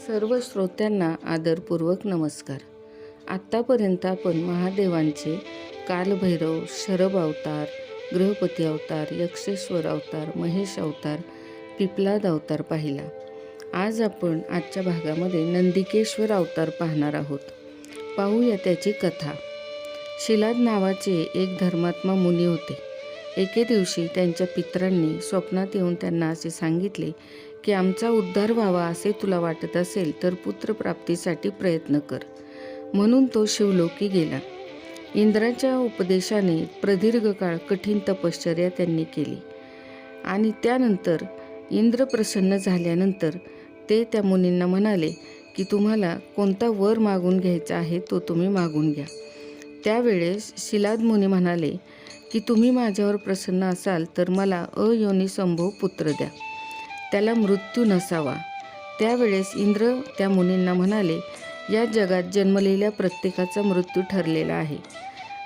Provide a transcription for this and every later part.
सर्व श्रोत्यांना आदरपूर्वक नमस्कार. आत्तापर्यंत आपण महादेवांचे कालभैरव, शरभ अवतार, गृहपती अवतार, यक्षेश्वर अवतार, महेश अवतार, पिपलाद अवतार पाहिला. आज आपण आजच्या भागामध्ये नंदिकेश्वर अवतार पाहणार आहोत. पाहूया त्याची कथा. शिलाद नावाचे एक धर्मात्मा मुनी होते. एके दिवशी त्यांच्या पितरांनी स्वप्नात येऊन त्यांना असे सांगितले की आमचा उद्धार व्हावा असे तुला वाटत असेल तर पुत्रप्राप्तीसाठी प्रयत्न कर. म्हणून तो शिवलोकी गेला. इंद्राच्या उपदेशाने प्रदीर्घ काळ कठीण तपश्चर्या त्यांनी केली आणि त्यानंतर इंद्र प्रसन्न झाल्यानंतर ते त्या मुनींना म्हणाले की तुम्हाला कोणता वर मागून घ्यायचा आहे तो तुम्ही मागून घ्या. त्यावेळेस शिलाद मुनी म्हणाले की तुम्ही माझ्यावर प्रसन्न असाल तर मला अयोनिसंभव पुत्र द्या, त्याला मृत्यू नसावा. त्यावेळेस इंद्र त्या मुनींना म्हणाले, या जगात जन्मलेल्या प्रत्येकाचा मृत्यू ठरलेला आहे.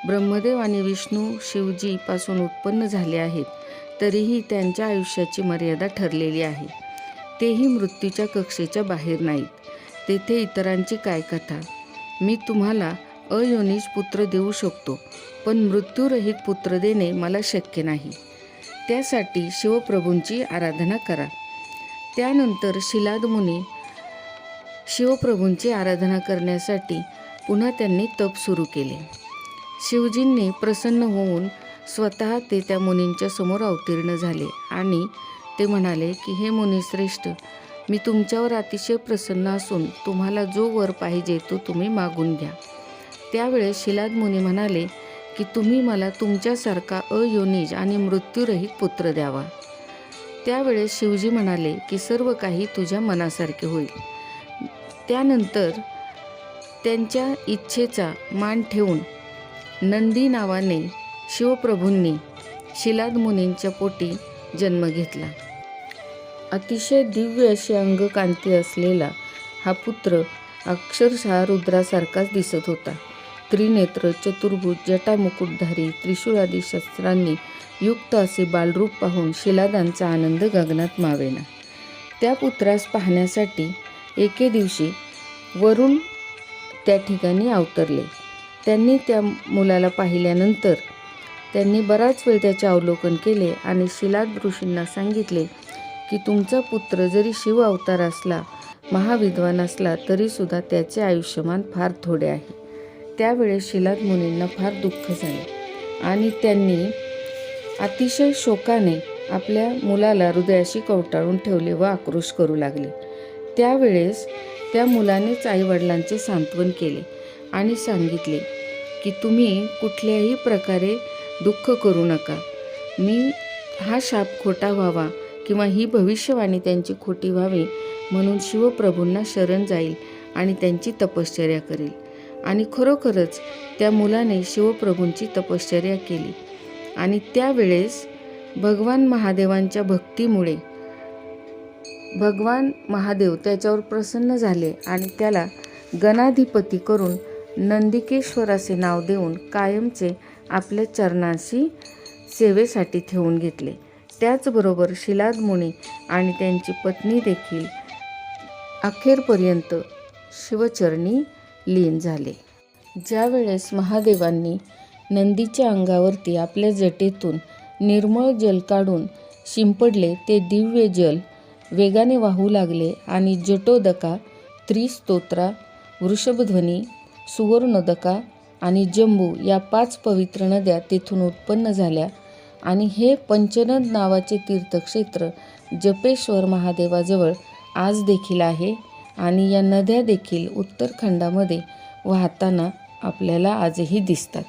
ब्रह्मदेव आणि विष्णू शिवजीपासून उत्पन्न झाले आहेत, तरीही त्यांच्या आयुष्याची मर्यादा ठरलेली आहे. तेही मृत्यूच्या कक्षेच्या बाहेर नाहीत. तेथे इतरांची काय कथा. मी तुम्हाला अयोनिज पुत्र देऊ शकतो, पण मृत्यूरहित पुत्र देणे मला शक्य नाही. त्यासाठी शिवप्रभूंची आराधना करा. त्यानंतर शिलाद मुनी शिवप्रभूंची आराधना करण्यासाठी पुन्हा त्यांनी तप सुरू केले. शिवजींनी प्रसन्न होऊन स्वतः ते त्या मुनींच्या समोर अवतीर्ण झाले आणि ते म्हणाले की हे मुनीश्रेष्ठ, मी तुमच्यावर अतिशय प्रसन्न असून तुम्हाला जो वर पाहिजे तो तुम्ही मागून घ्या. त्यावेळेस शिलाद मुनी म्हणाले की तुम्ही मला तुमच्यासारखा अयोनिज आणि मृत्यूरहित पुत्र द्यावा. त्यावेळेस शिवजी म्हणाले की सर्व काही तुझ्या मनासारखे होईल. त्यानंतर त्यांच्या इच्छेचा मान ठेवून नंदी नावाने शिवप्रभूंनी शिलाद मुनींच्या पोटी जन्म घेतला. अतिशय दिव्य अशी अंगकांती असलेला हा पुत्र अक्षरशः रुद्रासारखाच दिसत होता. त्रिनेत्र, चतुर्भुज, जटामुकुटधारी, त्रिशूळादी शस्त्रांनी युक्त असे बालरूप पाहून शिलादांचा आनंद गगनात मावेना. त्या पुत्रास पाहण्यासाठी एके दिवशी वरुण त्या ठिकाणी अवतरले. त्यांनी त्या मुलाला पाहिल्यानंतर त्यांनी बराच वेळ त्याचे अवलोकन केले आणि शिलाद ऋषींना सांगितले की तुमचा पुत्र जरी शिव अवतार असला, महाविद्वान असला, तरीसुद्धा त्याचे आयुष्यमान फार थोडे आहे. त्यावेळेस शिलाद मुनींना फार दुःख झाले आणि त्यांनी अतिशय शोकाने आपल्या मुलाला हृदयाशी कवटाळून ठेवले व आक्रोश करू लागले. त्यावेळेस त्या मुलानेच आईवडिलांचे सांत्वन केले आणि सांगितले की तुम्ही कुठल्याही प्रकारे दुःख करू नका. मी हा शाप खोटा व्हावा किंवा ही भविष्यवाणी त्यांची खोटी व्हावी म्हणून शिवप्रभूंना शरण जाईल आणि त्यांची तपश्चर्या करेल. आणि खरोखरच त्या मुलाने शिवप्रभूंची तपश्चर्या केली आणि त्यावेळेस भगवान महादेवांच्या भक्तीमुळे भगवान महादेव त्याच्यावर प्रसन्न झाले आणि त्याला गणाधिपती करून नंदिकेश्वर असे नाव देऊन कायमचे आपल्या चरणांशी सेवेसाठी ठेवून घेतले. त्याचबरोबर शिलाद मुनी आणि त्यांची पत्नी देखील अखेरपर्यंत शिवचरणी लीन झाले. ज्यावेळेस महादेवांनी नंदीच्या अंगावरती आपल्या जटेतून निर्मळ जल काढून शिंपडले, ते दिव्य जल वेगाने वाहू लागले आणि जटोदका, त्रिस्तोत्रा, वृषभध्वनी, सुवर्णोदका आणि जंबू या 5 पवित्र नद्या तेथून उत्पन्न झाल्या. आणि हे पंचनद नावाचे तीर्थक्षेत्र जपेश्वर महादेवाजवळ आज देखील आहे आणि या नद्या देखील उत्तराखंडामध्ये वाहताना आपल्याला आजही दिसतात.